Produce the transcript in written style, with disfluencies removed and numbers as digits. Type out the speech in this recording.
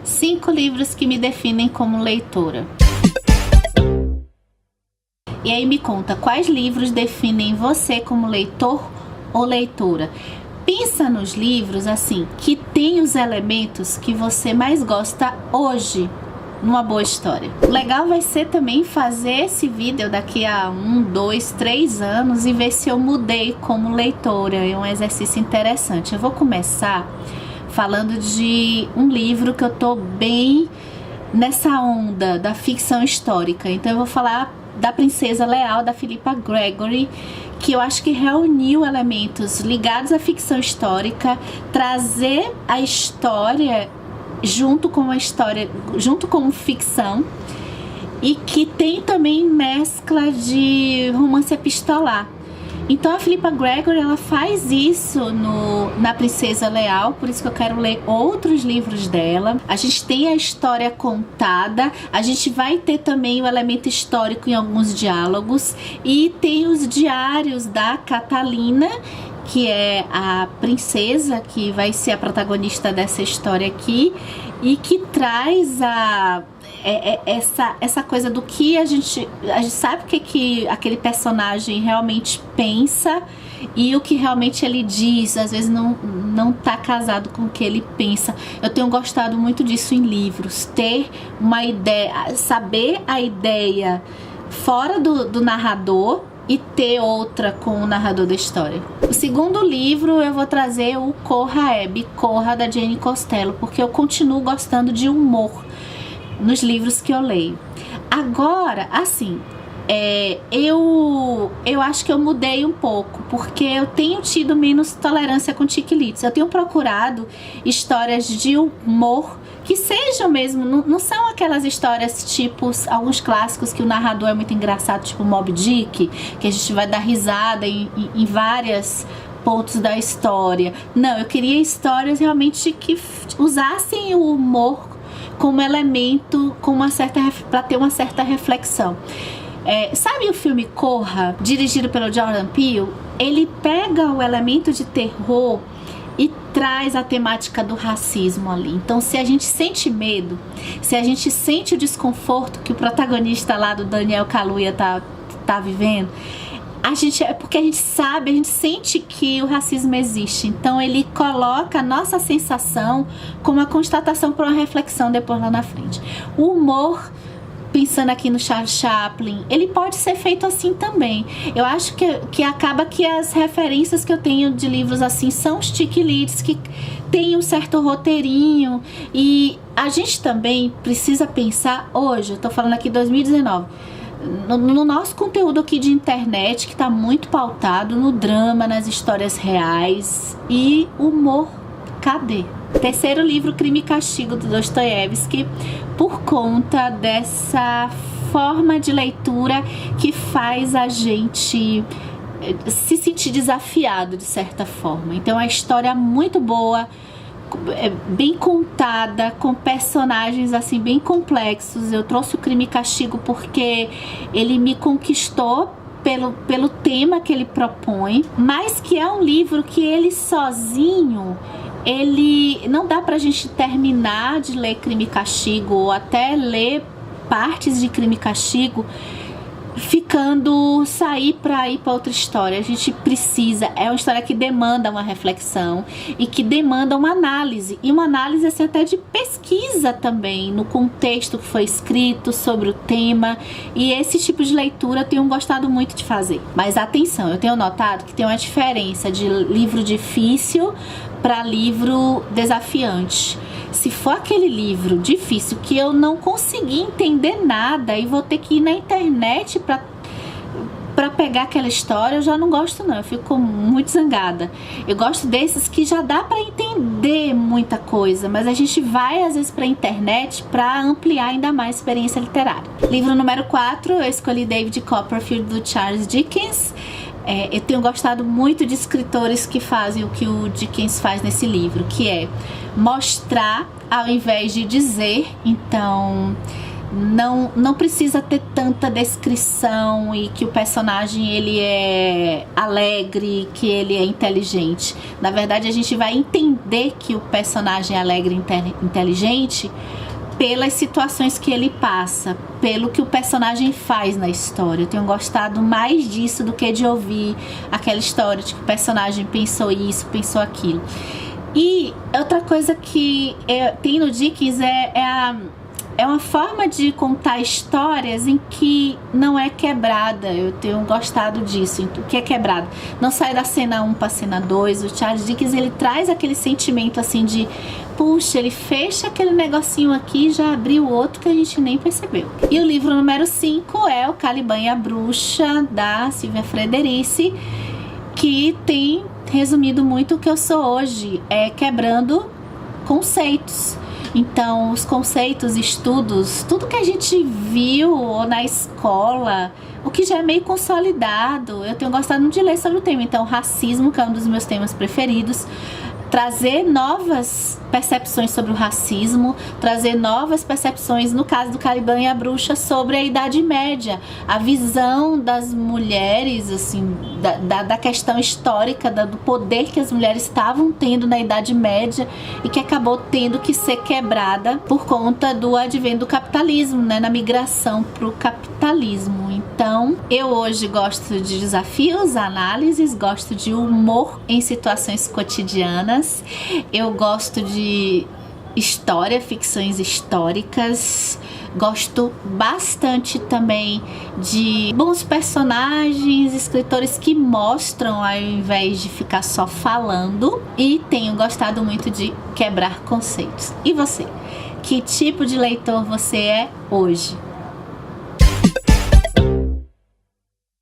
5 livros que me definem como leitora. E aí me conta, quais livros definem você como leitor ou leitora? Pensa nos livros assim, que tem os elementos que você mais gosta hoje numa boa história. O legal vai ser também fazer esse vídeo daqui a 1, 2, 3 anos e ver se eu mudei como leitora. É um exercício interessante. Eu vou começar falando de um livro que eu tô bem nessa onda da ficção histórica. Então eu vou falar da Princesa Leal, da Philippa Gregory, que eu acho que reuniu elementos ligados à ficção histórica, trazer a história junto com ficção, e que tem também mescla de romance epistolar. Então a Philippa Gregory, ela faz isso na Princesa Leal, por isso que eu quero ler outros livros dela. A gente tem a história contada, a gente vai ter também o elemento histórico em alguns diálogos, e tem os diários da Catalina, que é a princesa que vai ser a protagonista dessa história aqui, e que traz essa coisa do que a gente sabe o que aquele personagem realmente pensa e o que realmente ele diz, às vezes não tá casado com o que ele pensa. Eu tenho gostado muito disso em livros, ter uma ideia, saber a ideia fora do narrador e ter outra com o narrador da história. O segundo livro eu vou trazer o Corra da Jane Costello, porque eu continuo gostando de humor nos livros que eu leio. Agora, assim, eu acho que eu mudei um pouco, porque eu tenho tido menos tolerância com chick-lit. Eu tenho procurado histórias de humor que sejam mesmo, não são aquelas histórias tipo alguns clássicos que o narrador é muito engraçado, tipo Moby Dick, que a gente vai dar risada em vários pontos da história. Não, eu queria histórias realmente que usassem o humor como elemento, para ter uma certa reflexão. Sabe o filme Corra, dirigido pelo Jordan Peele? Ele pega o elemento de terror e traz a temática do racismo ali. Então, se a gente sente medo, se a gente sente o desconforto que o protagonista lá do Daniel Kaluuya tá vivendo, é porque a gente sente que o racismo existe. Então ele coloca a nossa sensação como uma constatação para uma reflexão depois lá na frente. O humor, pensando aqui no Charles Chaplin, ele pode ser feito assim também. Eu acho que acaba que as referências que eu tenho de livros assim são os chick-lits, que tem um certo roteirinho, e a gente também precisa pensar hoje, eu tô falando aqui 2019, no nosso conteúdo aqui de internet, que está muito pautado no drama, nas histórias reais, e humor, cadê? Terceiro livro, Crime e Castigo, do Dostoiévski, por conta dessa forma de leitura que faz a gente se sentir desafiado de certa forma. Então é uma história muito boa, bem contada, com personagens assim bem complexos. Eu trouxe o Crime e Castigo porque ele me conquistou pelo tema que ele propõe, mas que é um livro que ele sozinho, ele não dá pra gente terminar de ler Crime e Castigo, ou até ler partes de Crime e Castigo sair para ir para outra história. A gente precisa, é uma história que demanda uma reflexão e que demanda uma análise, e uma análise assim até de pesquisa também, no contexto que foi escrito, sobre o tema, e esse tipo de leitura eu tenho gostado muito de fazer. Mas atenção, eu tenho notado que tem uma diferença de livro difícil para livro desafiante. Se for aquele livro difícil que eu não consegui entender nada e vou ter que ir na internet para pegar aquela história, eu já não gosto não, eu fico muito zangada. Eu gosto desses que já dá para entender muita coisa, mas a gente vai às vezes para a internet para ampliar ainda mais a experiência literária. Livro número 4, eu escolhi David Copperfield, do Charles Dickens. Eu tenho gostado muito de escritores que fazem o que o Dickens faz nesse livro, que é mostrar ao invés de dizer. Então não precisa ter tanta descrição e que o personagem ele é alegre, que ele é inteligente. Na verdade, a gente vai entender que o personagem é alegre e inteligente pelas situações que ele passa, pelo que o personagem faz na história. Eu tenho gostado mais disso do que de ouvir aquela história de que o personagem pensou isso, pensou aquilo. E outra coisa que tem no Dickens é uma forma de contar histórias em que não é quebrada. Eu tenho gostado disso. O que é quebrado? Não sai da cena 1 para cena 2. O Charles Dickens, ele traz aquele sentimento assim de, puxa, ele fecha aquele negocinho aqui e já abriu outro que a gente nem percebeu. E o livro número 5 é o Caliban e a Bruxa, da Silvia Frederici, que tem resumido muito o que eu sou hoje, quebrando conceitos. Então, os conceitos, estudos, tudo que a gente viu na escola, o que já é meio consolidado, eu tenho gostado muito de ler sobre o tema. Então, racismo, que é um dos meus temas preferidos, trazer novas percepções sobre o racismo, trazer novas percepções, no caso do Caliban e a Bruxa, sobre a Idade Média, a visão das mulheres, assim, da questão histórica, do poder que as mulheres estavam tendo na Idade Média e que acabou tendo que ser quebrada por conta do advento do capitalismo, né, na migração para o capitalismo. Então, eu hoje gosto de desafios, análises, gosto de humor em situações cotidianas, eu gosto de história, ficções históricas, gosto bastante também de bons personagens, escritores que mostram ao invés de ficar só falando, e tenho gostado muito de quebrar conceitos. E você? Que tipo de leitor você é hoje?